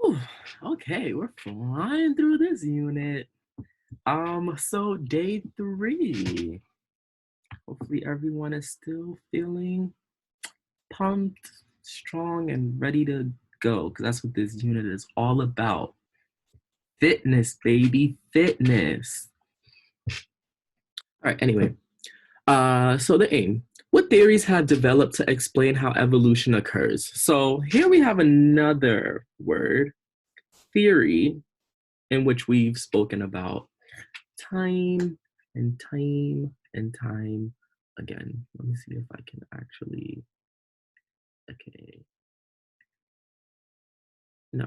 Whew, okay, we're flying through this unit. So day 3. Hopefully everyone is still feeling pumped, strong, and ready to go, because that's what this unit is all about. Fitness, baby, fitness. All right, anyway. So the aim. What theories have developed to explain how evolution occurs? So here we have another word, theory, in which we've spoken about time and time and time again. Let me see if I can actually, okay. No,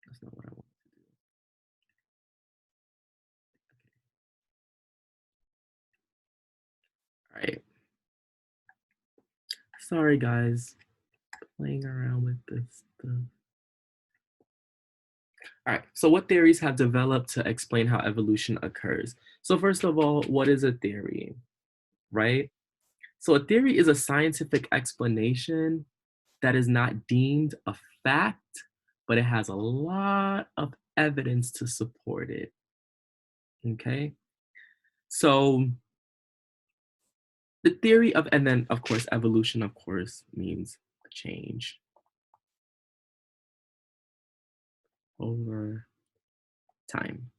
that's not what I want to do. All right. Sorry, guys. Playing around with this stuff. All right. So, what theories have developed to explain how evolution occurs? So, first of all, what is a theory, right? So, a theory is a scientific explanation that is not deemed a fact, but it has a lot of evidence to support it. Okay. So the theory of, and then of course, evolution, of course, means change over time,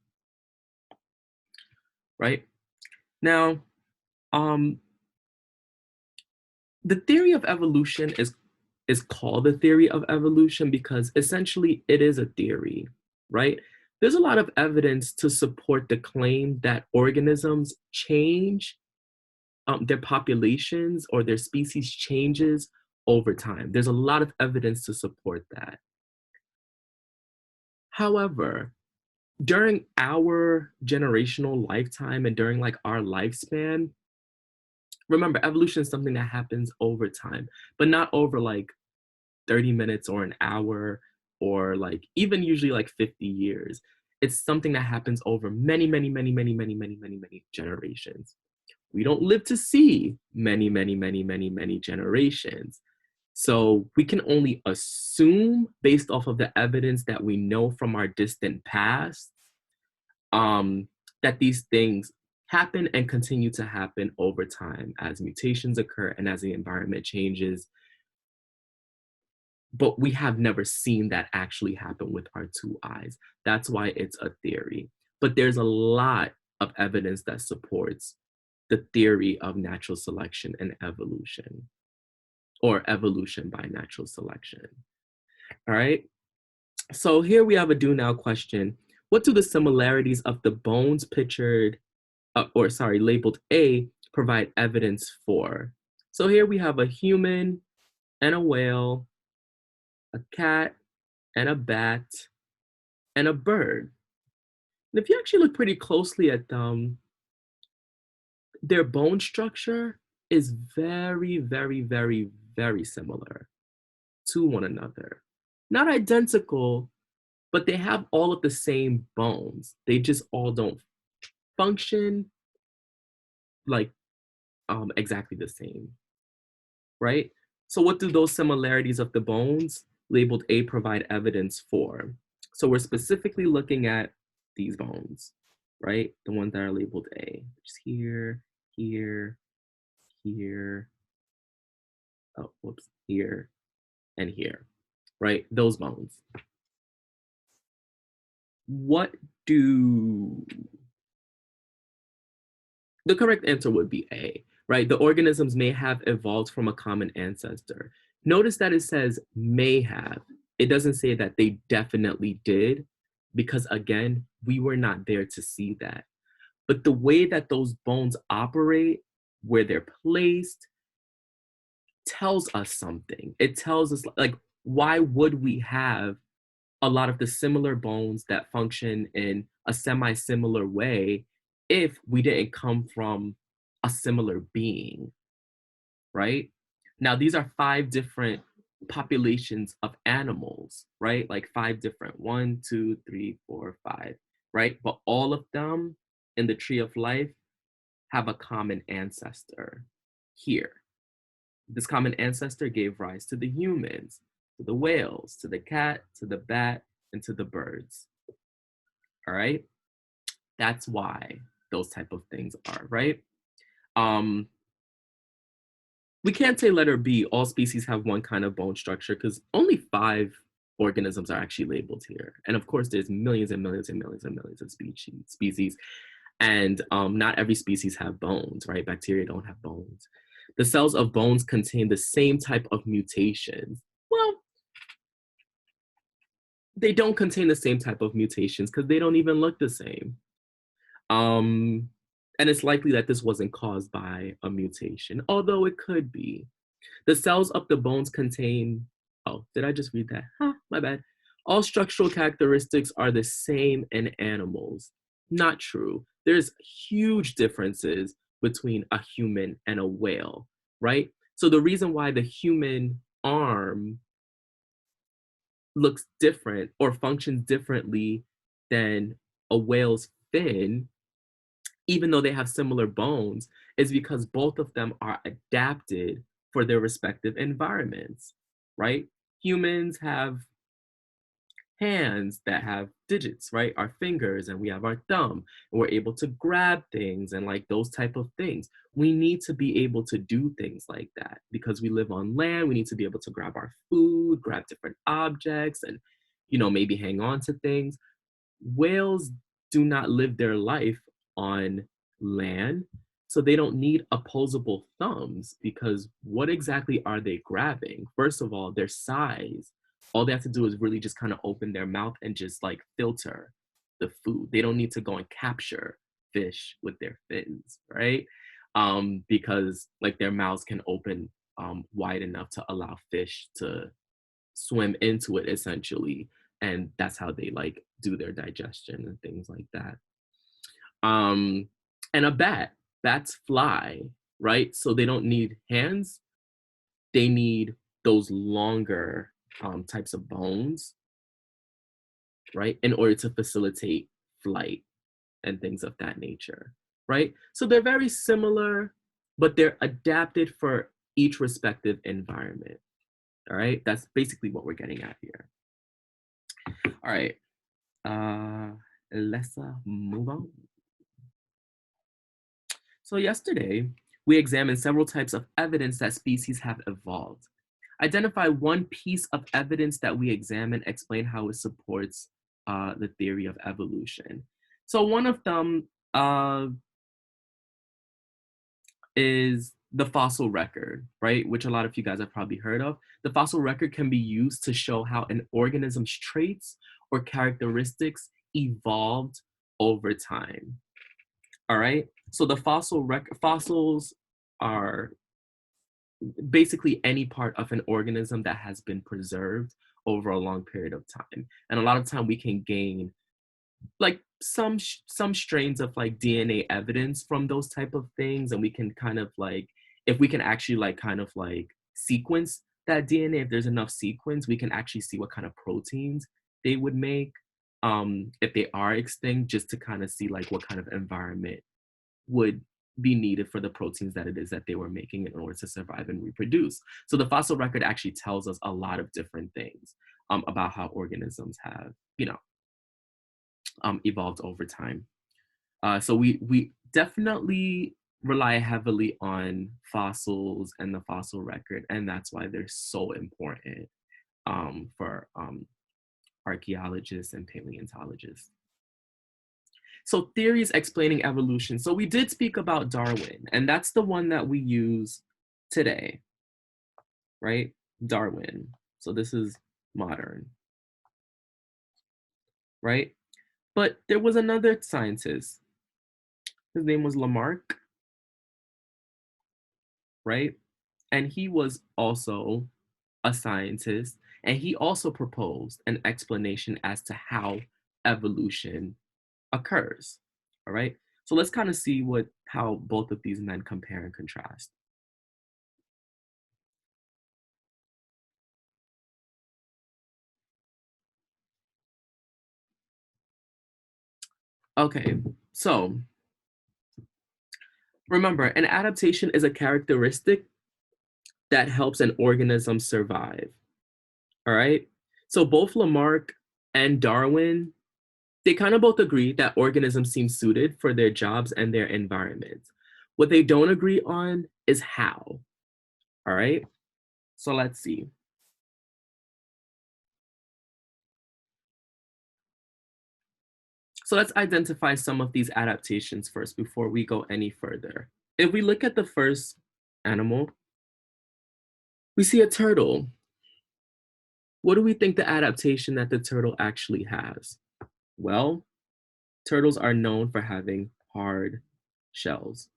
right? Now, um, the theory of evolution is called the theory of evolution because essentially it is a theory, right? There's a lot of evidence to support the claim that organisms change, their populations or their species changes over time. There's a lot of evidence to support that. However, during our generational lifetime and during like our lifespan, remember, evolution is something that happens over time, but not over like 30 minutes or an hour or like even usually like 50 years. It's something that happens over many, many, many, many, many, many, many, many generations. We don't live to see many, many, many, many, many generations. So we can only assume based off of the evidence that we know from our distant past, um, that these things happen and continue to happen over time as mutations occur and as the environment changes. But we have never seen that actually happen with our two eyes. That's why it's a theory. But there's a lot of evidence that supports the theory of natural selection and evolution, or evolution by natural selection. All right. So here we have a do now question. What do the similarities of the bones pictured, labeled A, provide evidence for? So here we have a human and a whale, a cat and a bat, and a bird. And if you actually look pretty closely at them, their bone structure is very, very, very, very similar to one another. Not identical, but they have all of the same bones. They just all don't function like exactly the same, right? So what do those similarities of the bones labeled A provide evidence for? So we're specifically looking at these bones, right? The ones that are labeled A, which is here, here, here, oh, whoops, here, and here, right? Those bones. What do the correct answer would be A, right? The organisms may have evolved from a common ancestor. Notice that it says may have. It doesn't say that they definitely did, because again, we were not there to see that. But the way that those bones operate, where they're placed, tells us something. It tells us, like, why would we have a lot of the similar bones that function in a semi-similar way if we didn't come from a similar being, right? Now, these are 5 different populations of animals, right? Like 5 different, 1, 2, 3, 4, 5, right? But all of them in the tree of life have a common ancestor here. This common ancestor gave rise to the humans, to the whales, to the cat, to the bat, and to the birds. All right? That's why those type of things are, right? Um, we can't say letter B, all species have one kind of bone structure because only 5 organisms are actually labeled here. And of course, there's millions and millions and millions and millions of species. And not every species have bones, right? Bacteria don't have bones. The cells of bones contain the same type of mutations. Well, they don't contain the same type of mutations because they don't even look the same. Um, and it's likely that this wasn't caused by a mutation, although it could be. The cells of the bones contain, oh, did I just read that? Huh, my bad. All structural characteristics are the same in animals. Not true. There's huge differences between a human and a whale, right? So the reason why the human arm looks different or functions differently than a whale's fin, even though they have similar bones, is because both of them are adapted for their respective environments, right? Humans have hands that have digits, right? Our fingers, and we have our thumb, and we're able to grab things and like those type of things. We need to be able to do things like that because we live on land. We need to be able to grab our food, grab different objects, and maybe hang on to things. Whales do not live their life on land, so they don't need opposable thumbs because what exactly are they grabbing? First of all, their size. All they have to do is really just kind of open their mouth and just like filter the food. They don't need to go and capture fish with their fins, right? Because like their mouths can open wide enough to allow fish to swim into it essentially, and that's how they like do their digestion and things like that. And a bats fly, right? So they don't need hands, they need those longer types of bones, right, in order to facilitate flight and things of that nature, right? So they're very similar, but they're adapted for each respective environment. All right, that's basically what we're getting at here. All right, let's move on. So yesterday, we examined several types of evidence that species have evolved. Identify one piece of evidence that we examine, explain how it supports the theory of evolution. So one of them is the fossil record, right? Which a lot of you guys have probably heard of. The fossil record can be used to show how an organism's traits or characteristics evolved over time. All right. So the fossils are basically any part of an organism that has been preserved over a long period of time. And a lot of time we can gain like some strains of like DNA evidence from those type of things, and we can kind of like, if we can actually like kind of like sequence that DNA, if there's enough sequence, we can actually see what kind of proteins they would make if they are extinct, just to kind of see like what kind of environment would be needed for the proteins that it is that they were making in order to survive and reproduce. So the fossil record actually tells us a lot of different things about how organisms have, evolved over time. So we definitely rely heavily on fossils and the fossil record, and that's why they're so important for archaeologists and paleontologists. So theories explaining evolution. So we did speak about Darwin, and that's the one that we use today, right? Darwin. So this is modern, right? But there was another scientist. His name was Lamarck, right? And he was also a scientist, and he also proposed an explanation as to how evolution occurs. All right. So let's kind of see how both of these men compare and contrast. Okay, so remember, an adaptation is a characteristic that helps an organism survive. All right. So both Lamarck and Darwin, they kind of both agree that organisms seem suited for their jobs and their environments. What they don't agree on is how. All right. So let's see. So let's identify some of these adaptations first before we go any further. If we look at the first animal, we see a turtle. What do we think the adaptation that the turtle actually has? Well, turtles are known for having hard shells.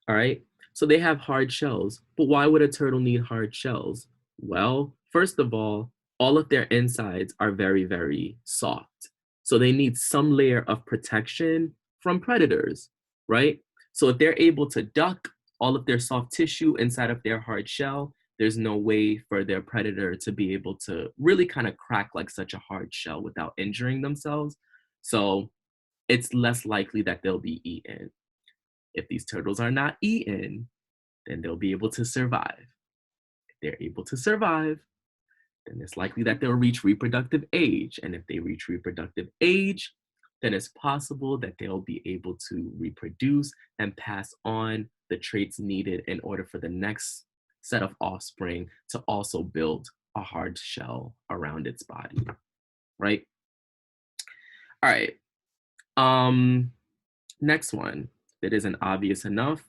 All right. So they have hard shells. But why would a turtle need hard shells? Well, first of all of their insides are very, very soft. So they need some layer of protection from predators, right? So if they're able to duck all of their soft tissue inside of their hard shell, there's no way for their predator to be able to really kind of crack like such a hard shell without injuring themselves. So it's less likely that they'll be eaten. If these turtles are not eaten, then they'll be able to survive. If they're able to survive, then it's likely that they'll reach reproductive age. And if they reach reproductive age, then it's possible that they'll be able to reproduce and pass on the traits needed in order for the next set of offspring to also build a hard shell around its body, right? All right. Um, Next one that isn't obvious enough.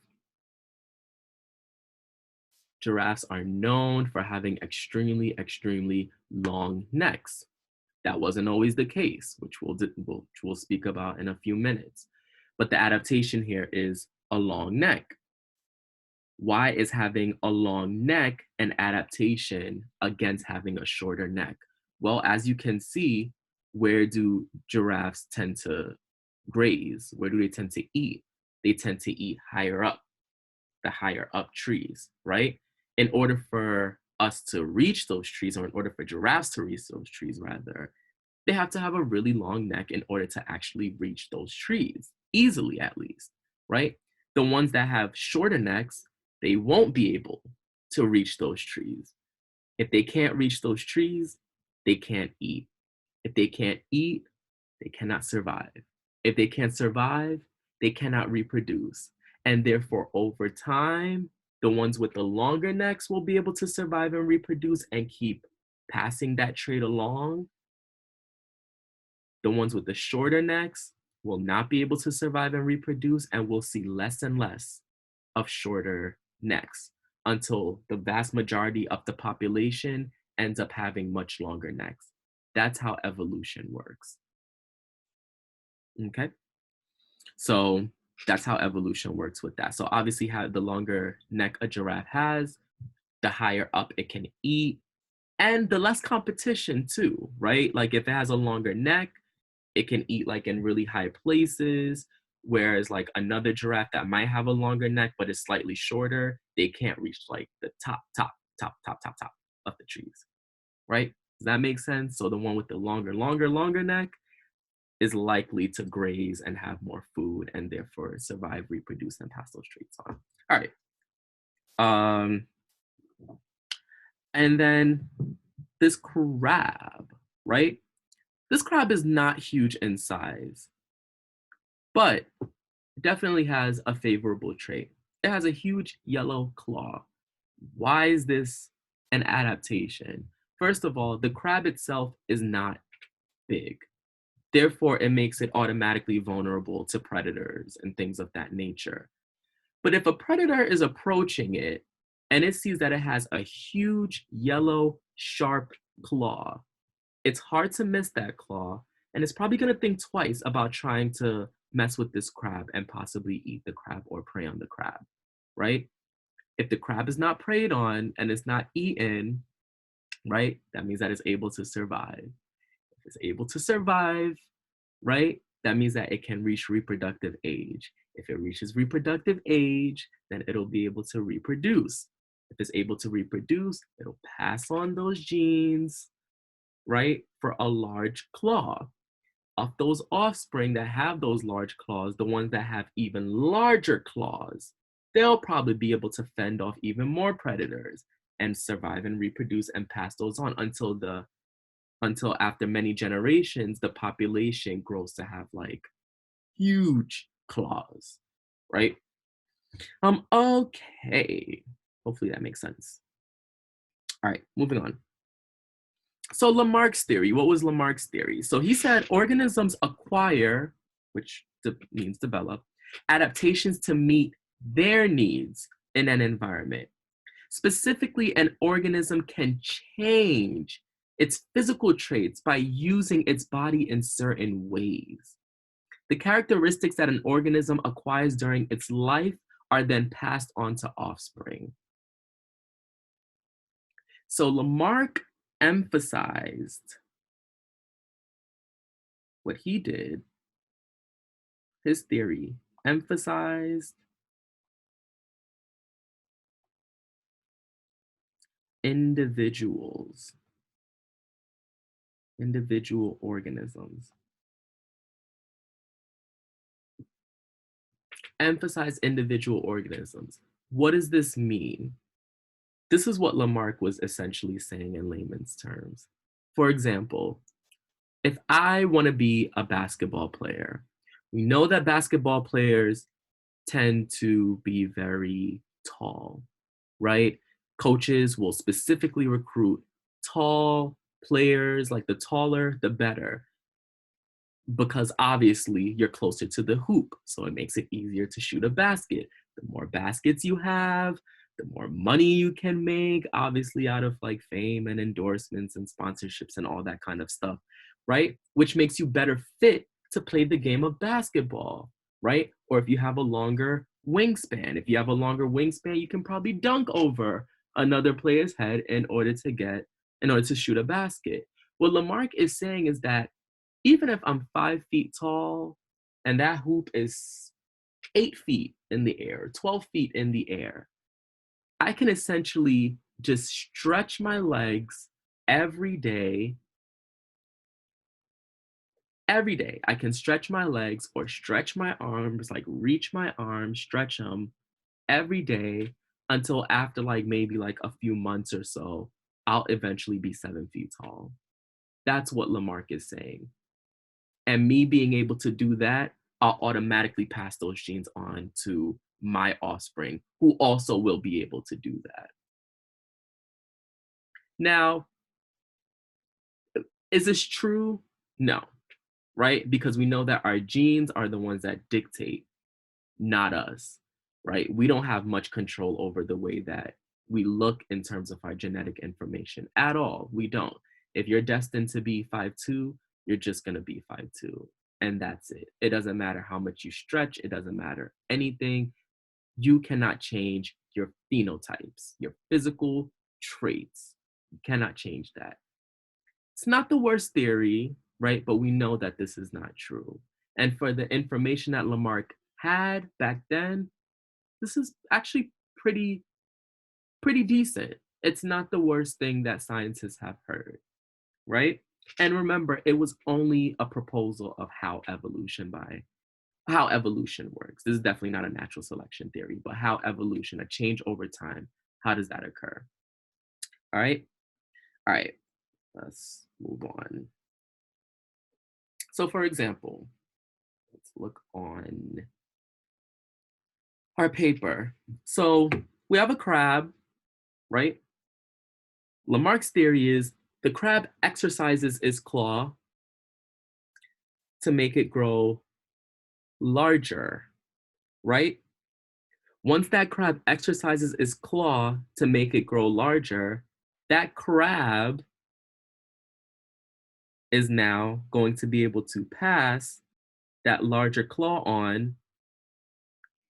Giraffes are known for having extremely, extremely long necks. That wasn't always the case, which we'll speak about in a few minutes. But the adaptation here is a long neck. Why is having a long neck an adaptation against having a shorter neck? Well, as you can see, where do giraffes tend to graze? Where do they tend to eat? They tend to eat higher up, the higher up trees, right? In order for us to reach those trees, or in order for giraffes to reach those trees, rather, they have to have a really long neck in order to actually reach those trees, easily at least, right? The ones that have shorter necks, they won't be able to reach those trees. If they can't reach those trees, they can't eat. If they can't eat, they cannot survive. If they can't survive, they cannot reproduce. And therefore, over time, the ones with the longer necks will be able to survive and reproduce and keep passing that trait along. The ones with the shorter necks will not be able to survive and reproduce, and we'll see less and less of shorter necks until the vast majority of the population ends up having much longer necks. That's how evolution works. Okay. So that's how evolution works with that. So obviously, how the longer neck a giraffe has, the higher up it can eat, and the less competition too, right? Like if it has a longer neck, it can eat like in really high places, whereas like another giraffe that might have a longer neck but is slightly shorter, they can't reach like the top of the trees, right? Does that make sense? So the one with the longer neck is likely to graze and have more food and therefore survive, reproduce, and pass those traits on. All right. Um, and then this crab, right? This crab is not huge in size, but definitely has a favorable trait. It has a huge yellow claw. Why is this an adaptation? First of all, the crab itself is not big. Therefore, it makes it automatically vulnerable to predators and things of that nature. But if a predator is approaching it and it sees that it has a huge yellow sharp claw, it's hard to miss that claw, and it's probably going to think twice about trying to mess with this crab and possibly eat the crab or prey on the crab, right? If the crab is not preyed on and it's not eaten, right, that means that it's able to survive. If it's able to survive, right, that means that it can reach reproductive age. If it reaches reproductive age, then it'll be able to reproduce. If it's able to reproduce, it'll pass on those genes, right, for a large claw. Of those offspring that have those large claws, the ones that have even larger claws, they'll probably be able to fend off even more predators and survive and reproduce and pass those on until after many generations, the population grows to have like huge claws, right? Okay. Hopefully that makes sense. All right, moving on. So Lamarck's theory, what was Lamarck's theory? So he said organisms acquire, which means develop, adaptations to meet their needs in an environment. Specifically, an organism can change its physical traits by using its body in certain ways. The characteristics that an organism acquires during its life are then passed on to offspring. So Lamarck emphasized what he did, his theory emphasized individuals, individual organisms. Emphasize individual organisms. What does this mean? This is what Lamarck was essentially saying in layman's terms. For example, if I want to be a basketball player, we know that basketball players tend to be very tall, right? Coaches will specifically recruit tall players, like the taller, the better, because obviously you're closer to the hoop. So it makes it easier to shoot a basket. The more baskets you have, the more money you can make, obviously, out of like fame and endorsements and sponsorships and all that kind of stuff, right? Which makes you better fit to play the game of basketball, right? Or if you have a longer wingspan, if you have a longer wingspan, you can probably dunk over another player's head in order to shoot a basket. What Lamarck is saying is that even if I'm 5 feet tall and that hoop is 8 feet in the air, 12 feet in the air, I can essentially just stretch my legs every day. Every day, I can stretch my legs or stretch my arms, like reach my arms, stretch them every day until after like maybe like a few months or so, I'll eventually be 7 feet tall. That's what Lamarck is saying. And me being able to do that, I'll automatically pass those genes on to my offspring, who also will be able to do that. Now, is this true? No, right? Because we know that our genes are the ones that dictate, not us, right? We don't have much control over the way that we look in terms of our genetic information at all. We don't. If you're destined to be 5'2", you're just going to be 5'2", and that's it. It doesn't matter how much you stretch, it doesn't matter anything. You cannot change your phenotypes, your physical traits. You cannot change that. It's not the worst theory, right? But we know that this is not true. And for the information that Lamarck had back then, this is actually pretty decent. It's not the worst thing that scientists have heard, right? And remember, it was only a proposal of how evolution works. This is definitely not a natural selection theory, but how evolution, a change over time, how does that occur? All right. All right. Let's move on. So for example, let's look on our paper. So we have a crab, right? Lamarck's theory is the crab exercises its claw to make it grow larger, right? Once that crab exercises its claw to make it grow larger, that crab is now going to be able to pass that larger claw on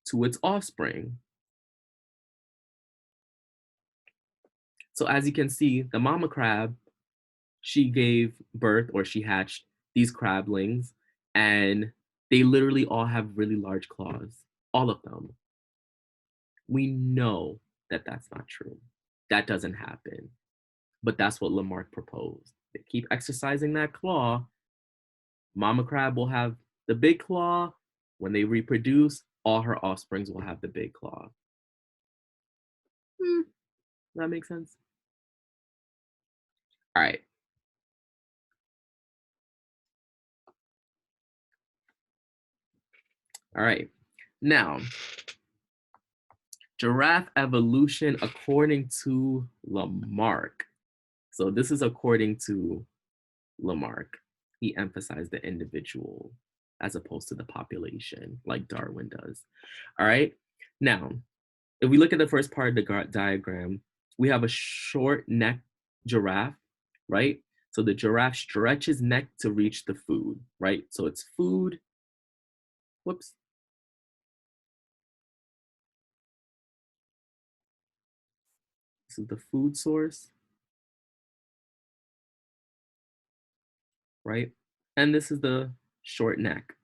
to its offspring. So as you can see, the mama crab, she gave birth or she hatched these crablings, and they literally all have really large claws, all of them. We know that that's not true. That doesn't happen. But that's what Lamarck proposed. They keep exercising that claw. Mama crab will have the big claw. When they reproduce, all her offsprings will have the big claw. Hmm, that makes sense. All right. All right. Now, giraffe evolution according to Lamarck. So this is according to Lamarck. He emphasized the individual as opposed to the population, like Darwin does. All right. Now, if we look at the first part of the diagram, we have a short neck giraffe, right? So the giraffe stretches neck to reach the food, right? So it's food. Whoops. This is the food source, right? And this is the short neck,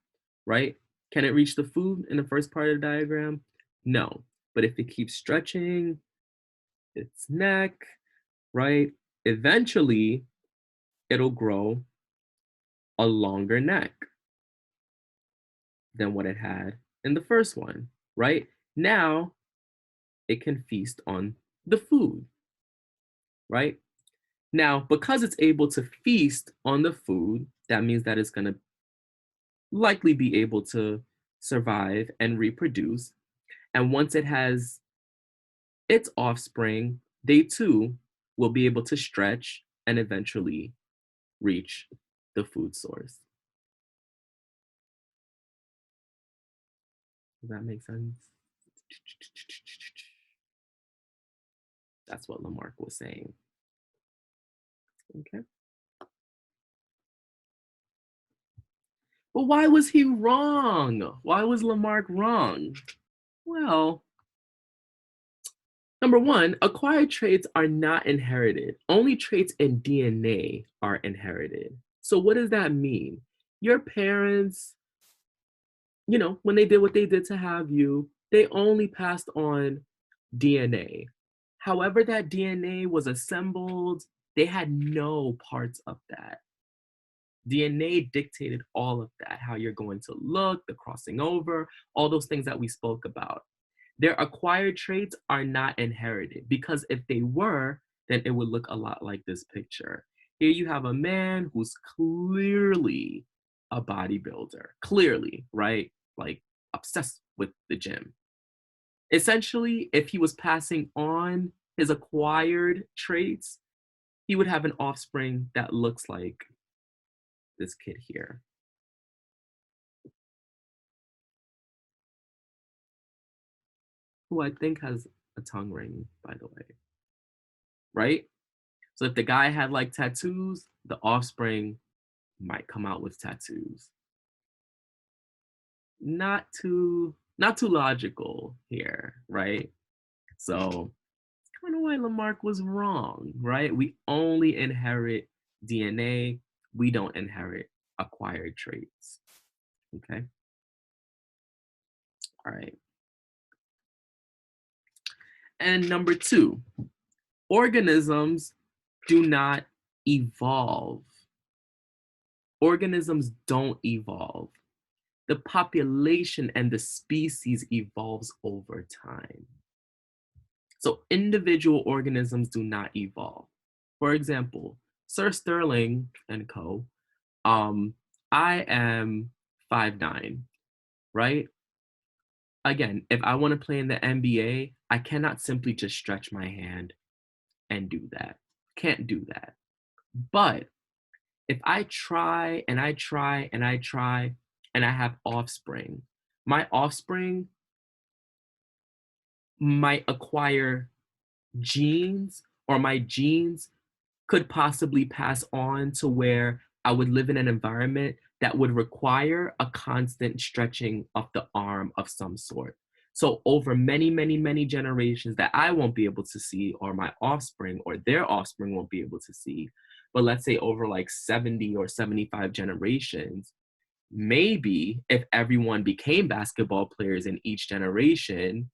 right? Can it reach the food in the first part of the diagram? No. But if it keeps stretching its neck, right, eventually it'll grow a longer neck than what it had in the first one, right? Now it can feast on the food, right? Now, because it's able to feast on the food, that means that it's going to likely be able to survive and reproduce. And once it has its offspring, they too will be able to stretch and eventually reach the food source. Does that make sense? That's what Lamarck was saying. Okay. But why was he wrong? Why was Lamarck wrong? Well, number one, acquired traits are not inherited. Only traits in DNA are inherited. So, what does that mean? Your parents, when they did what they did to have you, they only passed on DNA. However, that DNA was assembled, they had no parts of that. DNA dictated all of that, how you're going to look, the crossing over, all those things that we spoke about. Their acquired traits are not inherited because if they were, then it would look a lot like this picture. Here you have a man who's clearly a bodybuilder, clearly, right? Like obsessed with the gym. Essentially, if he was passing on his acquired traits, he would have an offspring that looks like this kid here. Who I think has a tongue ring, by the way, right? So if the guy had like tattoos, the offspring might come out with tattoos. Not too logical here, right? So it's kind of why Lamarck was wrong, right? We only inherit DNA, we don't inherit acquired traits. Okay. All right. And number two, organisms do not evolve. Organisms don't evolve. The population and the species evolves over time. So individual organisms do not evolve. For example, Sir Sterling and co. I am 5'9", right? Again, if I want to play in the NBA, I cannot simply just stretch my hand and do that. Can't do that. But if I try and I try and I try and I have offspring, my offspring might acquire genes, or my genes could possibly pass on to where I would live in an environment that would require a constant stretching of the arm of some sort. So over many, many, many generations that I won't be able to see, or my offspring or their offspring won't be able to see, but let's say over like 70 or 75 generations, maybe if everyone became basketball players in each generation,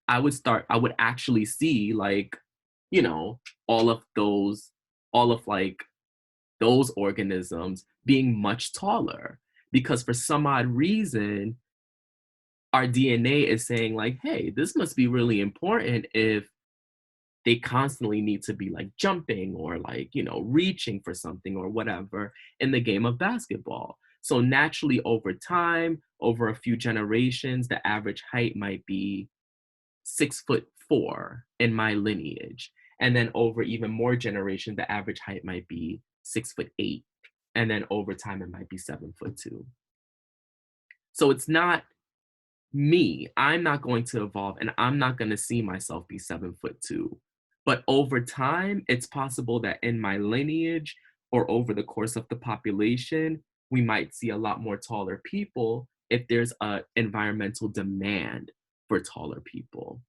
I would actually see like, you know, all of those, all of like those organisms being much taller because for some odd reason, our DNA is saying like, hey, this must be really important if they constantly need to be like jumping or like, reaching for something or whatever in the game of basketball. So naturally, over time, over a few generations, the average height might be 6'4" in my lineage. And then over even more generations, the average height might be 6'8". And then over time, it might be 7'2". So it's not me. I'm not going to evolve and I'm not going to see myself be 7'2". But over time, it's possible that in my lineage or over the course of the population, we might see a lot more taller people if there's a environmental demand for taller people.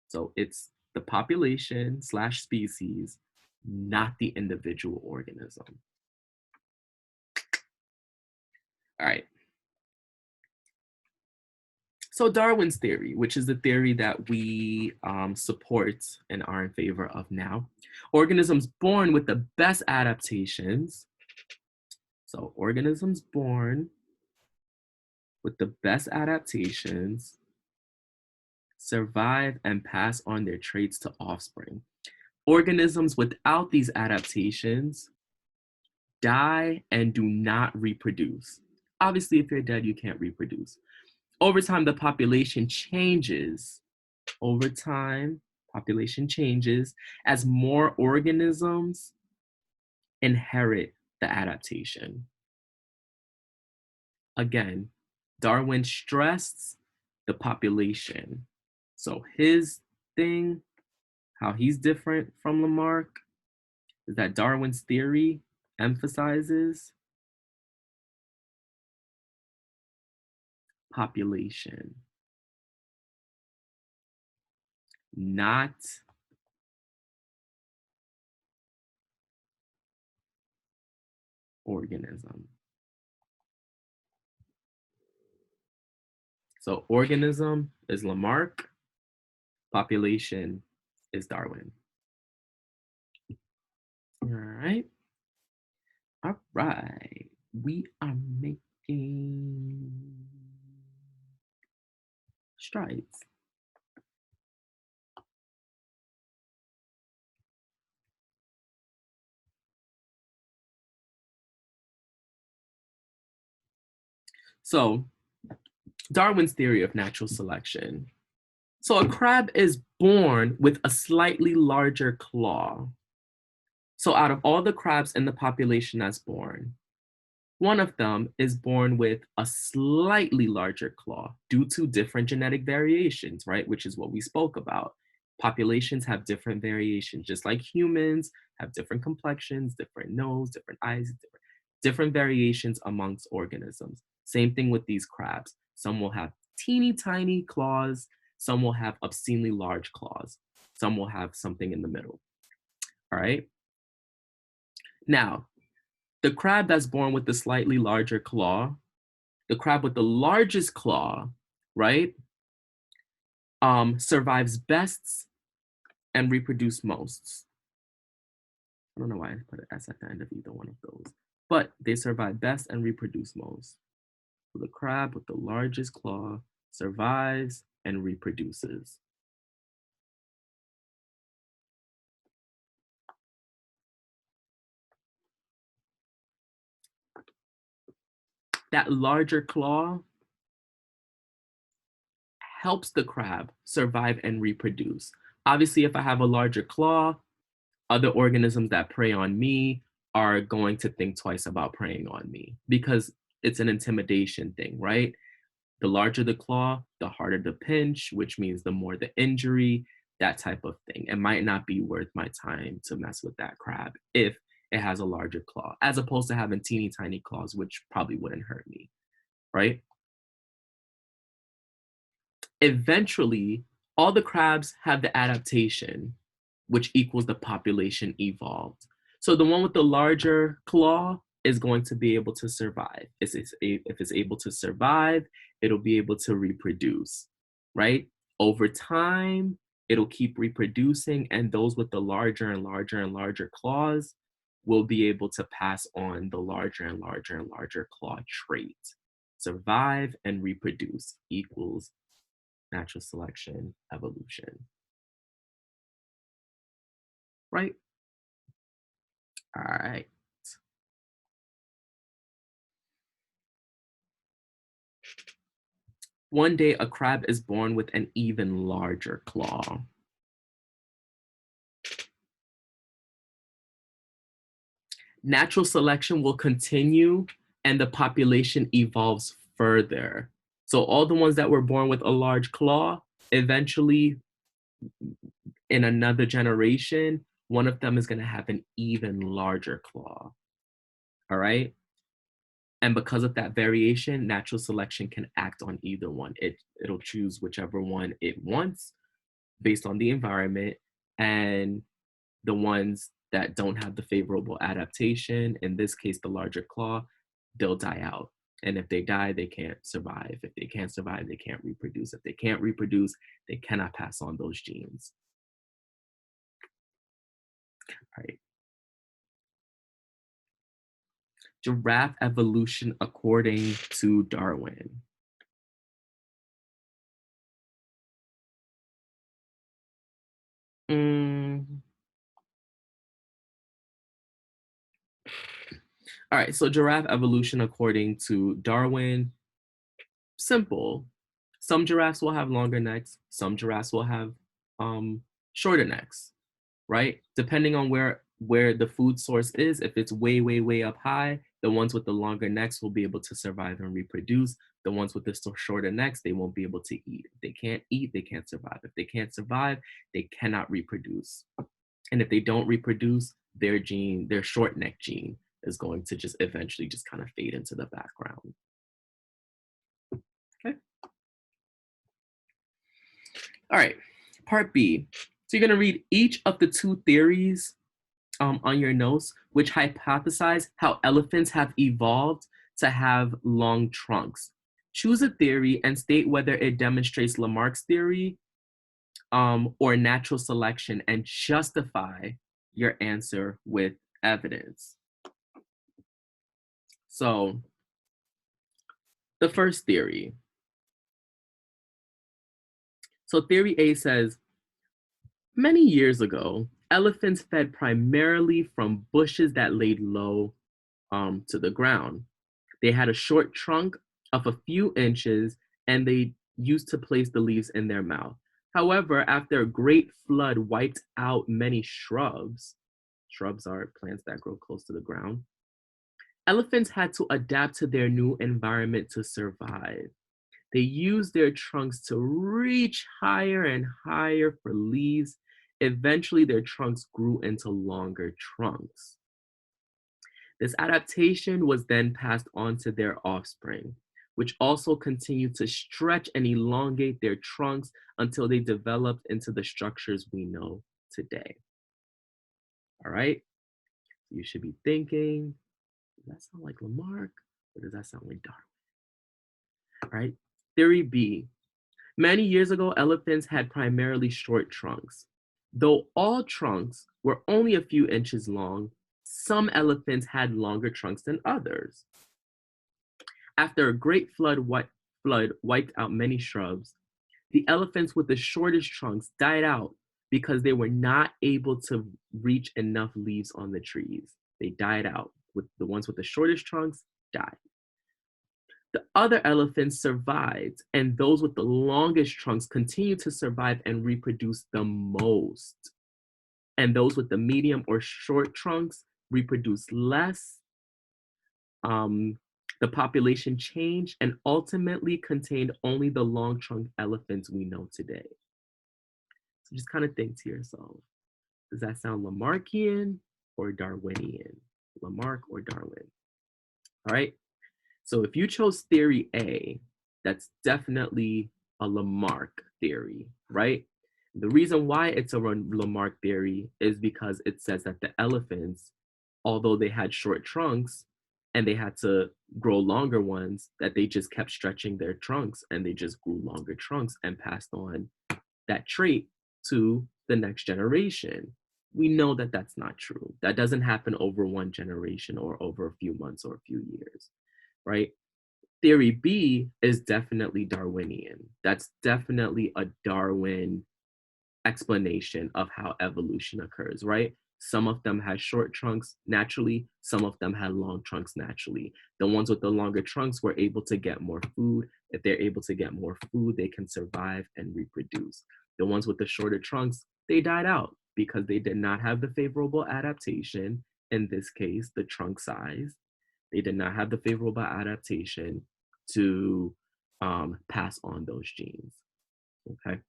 So it's the population slash species, not the individual organism. All right. So Darwin's theory, which is the theory that we support and are in favor of now, organisms born with the best adaptations. So organisms born with the best adaptations survive and pass on their traits to offspring. Organisms without these adaptations die and do not reproduce. Obviously, if you're dead, you can't reproduce. Over time, the population changes. Over time, population changes as more organisms inherit the adaptation. Again, Darwin stressed the population. So his thing, how he's different from Lamarck, is that Darwin's theory emphasizes population, not organism. So organism is Lamarck, population is Darwin. All right. All right. We are making strides. So Darwin's theory of natural selection. So a crab is born with a slightly larger claw. So out of all the crabs in the population that's born, one of them is born with a slightly larger claw due to different genetic variations, right? Which is what we spoke about. Populations have different variations, just like humans have different complexions, different nose, different eyes, different variations amongst organisms. Same thing with these crabs. Some will have teeny tiny claws, some will have obscenely large claws, some will have something in the middle. All right. Now, the crab that's born with the slightly larger claw, the crab with the largest claw, right, survives best and reproduce most. I don't know why I put an S at the end of either one of those, but they survive best and reproduce most. So the crab with the largest claw survives and reproduces. That larger claw helps the crab survive and reproduce. Obviously, if I have a larger claw, other organisms that prey on me are going to think twice about preying on me because it's an intimidation thing, right? The larger the claw, the harder the pinch, which means the more the injury, that type of thing. It might not be worth my time to mess with that crab if it has a larger claw, as opposed to having teeny tiny claws, which probably wouldn't hurt me, right? Eventually, all the crabs have the adaptation, which equals the population evolved. So the one with the larger claw is going to be able to survive. If it's able to survive, it'll be able to reproduce, right? Over time, it'll keep reproducing, and those with the larger and larger and larger claws will be able to pass on the larger and larger and larger claw trait. Survive and reproduce equals natural selection, evolution. right? All right. One day, a crab is born with an even larger claw. Natural selection will continue and the population evolves further. So all the ones that were born with a large claw, eventually in another generation, one of them is going to have an even larger claw. All right. And because of that variation, natural selection can act on either one. It'll choose whichever one it wants based on the environment, and the ones that don't have the favorable adaptation, in this case, the larger claw, they'll die out. And if they die, they can't survive. If they can't survive, they can't reproduce. If they can't reproduce, they cannot pass on those genes. Right? Giraffe evolution according to Darwin. Mm. All right, so giraffe evolution according to Darwin, simple. Some giraffes will have longer necks, some giraffes will have shorter necks, right? Depending on where the food source is, if it's way, way, way up high, the ones with the longer necks will be able to survive and reproduce. The ones with the shorter necks, they won't be able to eat. If they can't eat, they can't survive. If they can't survive, they cannot reproduce. And if they don't reproduce, their gene, their short neck gene, is going to just eventually just kind of fade into the background. Okay. All right. Part B. So you're going to read each of the two theories on your notes, which hypothesize how elephants have evolved to have long trunks. Choose a theory and state whether it demonstrates Lamarck's theory or natural selection, and justify your answer with evidence. So the first theory. So theory A says, many years ago, elephants fed primarily from bushes that laid low to the ground. They had a short trunk of a few inches, and they used to place the leaves in their mouth. However, after a great flood wiped out many shrubs, shrubs are plants that grow close to the ground, elephants had to adapt to their new environment to survive. They used their trunks to reach higher and higher for leaves. Eventually, their trunks grew into longer trunks. This adaptation was then passed on to their offspring, which also continued to stretch and elongate their trunks until they developed into the structures we know today. All right? You should be thinking, does that sound like Lamarck or does that sound like Darwin? All right? Theory B. Many years ago, elephants had primarily short trunks. Though all trunks were only a few inches long, some elephants had longer trunks than others. After a great flood wiped out many shrubs, the elephants with the shortest trunks died out because they were not able to reach enough leaves on the trees. They died out. With the ones with the shortest trunks died. The other elephants survived, and those with the longest trunks continued to survive and reproduce the most. And those with the medium or short trunks reproduce less. The population changed and ultimately contained only the long trunk elephants we know today. So just kind of think to yourself, does that sound Lamarckian or Darwinian? Lamarck or Darwin? All right. So if you chose theory A, that's definitely a Lamarck theory, right? The reason why it's a Lamarck theory is because it says that the elephants, although they had short trunks and they had to grow longer ones, that they just kept stretching their trunks and they just grew longer trunks and passed on that trait to the next generation. We know that that's not true. That doesn't happen over one generation or over a few months or a few years, right? Theory B is definitely Darwinian. That's definitely a Darwin explanation of how evolution occurs, right? Some of them had short trunks naturally, some of them had long trunks naturally. The ones with the longer trunks were able to get more food. If they're able to get more food, they can survive and reproduce. The ones with the shorter trunks, they died out because they did not have the favorable adaptation, in this case, the trunk size. They did not have the favorable adaptation to pass on those genes. Okay.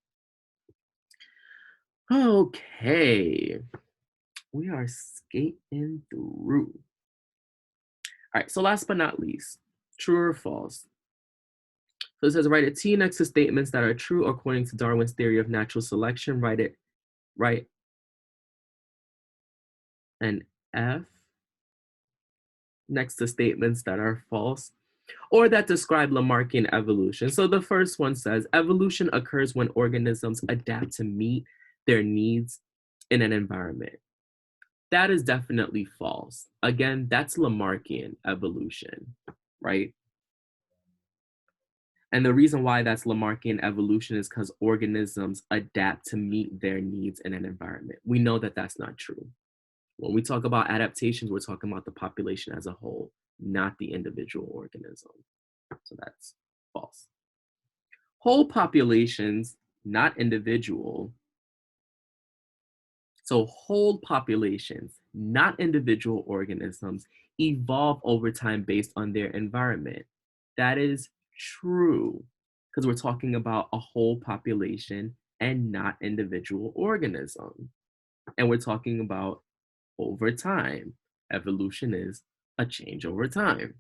Okay. We are skating through. All right. So last but not least, true or false. So it says write a T next to statements that are true according to Darwin's theory of natural selection. Write an F next to statements that are false or that describe Lamarckian evolution. So the first one says evolution occurs when organisms adapt to meet their needs in an environment. That is definitely false. Again, that's Lamarckian evolution, right? And the reason why that's Lamarckian evolution is because organisms adapt to meet their needs in an environment. We know that that's not true. When we talk about adaptations, we're talking about the population as a whole, not the individual organism. So that's false. Whole populations, not individual. So whole populations, not individual organisms, evolve over time based on their environment. That is true because we're talking about a whole population and not individual organism. And we're talking about over time. Evolution is a change over time.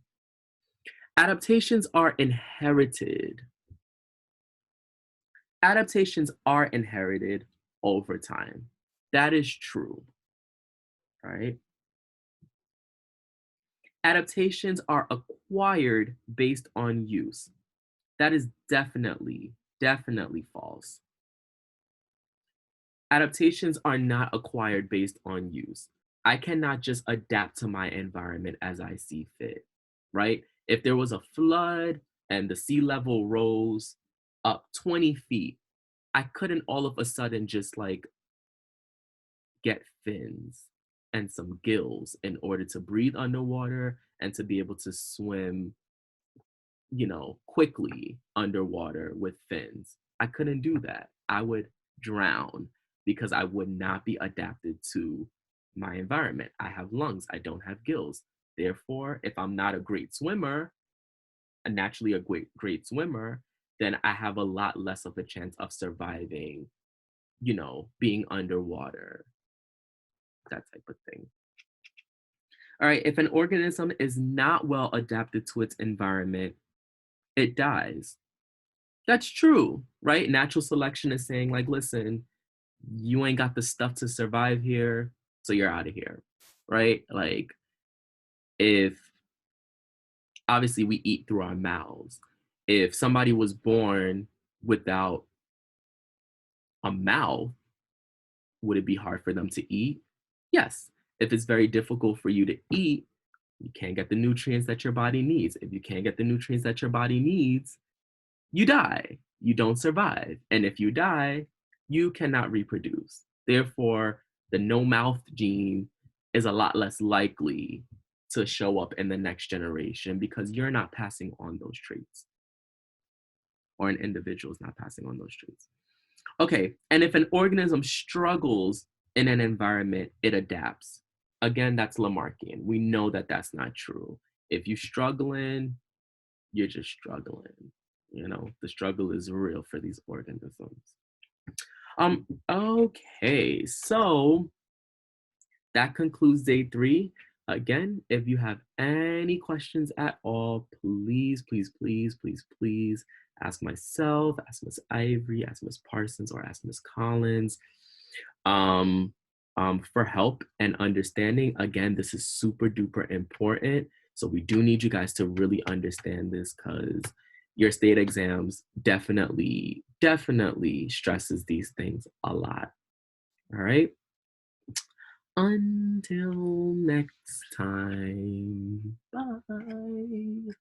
Adaptations are inherited. Adaptations are inherited over time. That is true, right? Adaptations are acquired based on use. That is definitely false. Adaptations are not acquired based on use. I cannot just adapt to my environment as I see fit, right? If there was a flood and the sea level rose up 20 feet, I couldn't all of a sudden just like get fins and some gills in order to breathe underwater and to be able to swim, quickly underwater with fins. I couldn't do that. I would drown because I would not be adapted to my environment. I have lungs, I don't have gills. Therefore, if I'm not a great swimmer, naturally a great swimmer, then I have a lot less of a chance of surviving, being underwater, that type of thing. All right, if an organism is not well adapted to its environment, it dies. That's true, right? Natural selection is saying, like, listen, you ain't got the stuff to survive here, so you're out of here, right? Like, if obviously we eat through our mouths, if somebody was born without a mouth, would it be hard for them to eat? Yes. If it's very difficult for you to eat, you can't get the nutrients that your body needs. If you can't get the nutrients that your body needs, you die. You don't survive. And if you die, you cannot reproduce. Therefore, the no mouth gene is a lot less likely to show up in the next generation because you're not passing on those traits, or an individual is not passing on those traits. Okay, and if an organism struggles in an environment, it adapts. Again, that's Lamarckian. We know that that's not true. If you're struggling, you're just struggling. The struggle is real for these organisms. Okay, so that concludes day 3. Again, if you have any questions at all, please, please, please, please, please ask myself, ask Miss Ivory, ask Miss Parsons, or ask Miss Collins for help and understanding. Again, this is super duper important. So we do need you guys to really understand this because your state exams definitely stresses these things a lot. All right. Until next time. Bye.